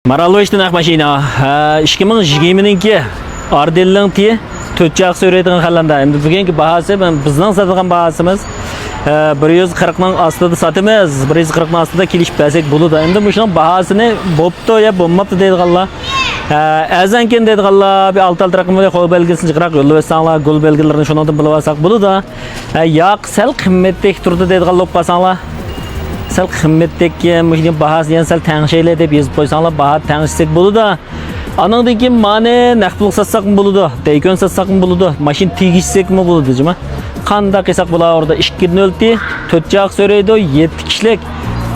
Marallo'ishdan mashina 2020-ningki Ardelning ti 4 so'raydigan xalanda. Endi bugungi bahasi bizning sotadigan bahasimiz 140 ning ostida sotamiz. 140 ning ostida kelishib bersak bo'ladi. Endi buning bahasini bo'pti yo bo'lmabdi deydiganlar. Azanken deydiganlar bir alt raqamli qo'l belgisini chiqarib yo'llab bersanlar, gol belgilarini shundan bilib olsak bo'ladi. Yo'q, sal qimmatdek turdi deydiganlar qolsanglar. Sal qimmatdagi mashina bahasi yana sal tangshaylar deb yozib qo'ysanglar, baho tangshsak bo'ladi. Anandan keyin mane naqd satsaqmi bo'ladi, daykon satsaqmi bo'ladi, mashina tegishsakmi bo'ladi, jima. Qanday qilsak bo'lar orada 2.0 4 joq so'raydi, 7 kishilik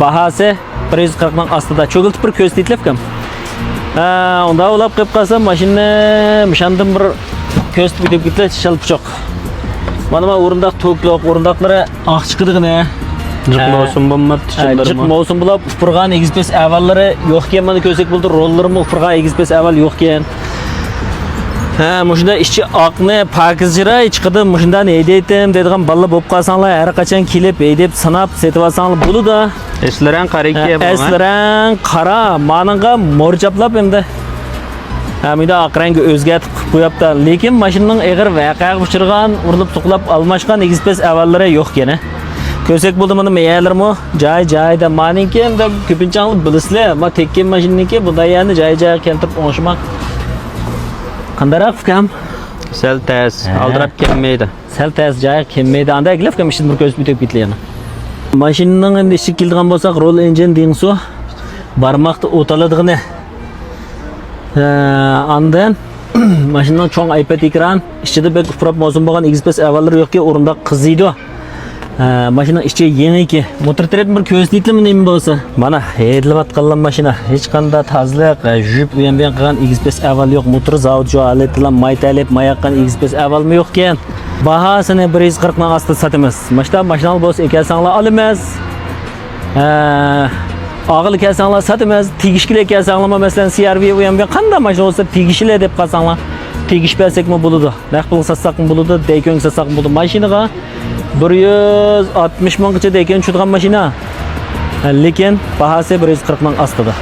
bahasi 140 ning ostida. Cho'giltib bir ko'z titlabkam. Unda olab qilib qolsa mashina mishandan bir ko'z bitib ketdi, shalpichoq. Mana bu o'rindoq to'kloq, o'rindoqlari oq chiqadigina. Jiq mavsum bo'lmabdi, jiq mavsum bo'lib, ufurgan egizpes avvallari yo'q ekan, mana ko'rsak bo'ldi, rollarimi ufurgan egizpes avval yo'q ekan. Mushunda ishchi oqni pakizjira chiqdi, mushunda ne deydim deydigan balla bo'lib qolsanglar, har qachon kelib, deb sanab setib olsanglar bo'ladi. Eslaran qarayki bu. Eslaran qara, menga morjaplab endi. Hamida aqrangi o'zgartib qo'yapti, lekin mashinaning eg'ir voqeaga uchirgan, urilib tuqlab almashgan egizpes avvallari yo'q ekan. Ko'rsak bo'ldi mana meyalarmi? Joy-joyda meniki endi ko'pincha bilisizlar, men tekkan mashinaniki bunday yana joy-joy keltirib o'ngishmoq. Qandaroq fikam? Sal tez, aldirab kelmaydi. Sal tez joy kelmaydi. Anday gilafkam ishni bir ko'zib bitib ketlaydi. Mashinaning endi ishga keldigan bo'lsak, roll engine dengsu barmoqda o'taladigini. Andan mashinaning cho'ng iPad ekran, ichida bek ufrab mavsum bo'lgan egizpes avvallar yo'qki, o'rinda qiziydi. Mashina ichi yengiki, motor tret bir ko'zlitlimi nima bo'lsa, mana hedlab atqanlan mashina, hech qanday tozliq, jup u ham qilgan egizpes avval yo'q, motor zavod jo'alatilan maytalib, mayaqqan egizpes avvalmi yo'q ekan. Bahasini 140 ning ostida sotamiz. Mashinal bo'lsa ekalsanglar olamiz. Og'il kelsanglar sotamiz, tegishli kelsanglar, masalan CR-V u ham qanday mashina bo'lsa tegishli deb qolsanglar, tegish bersekmi bo'ladi. Naqd pul satsaqmi bo'ladi, daykon satsaqmi bo'ladi. Mashinaga 160 minggacha daykon tushadigan mashina. Lekin bahasi 140 ning ostida.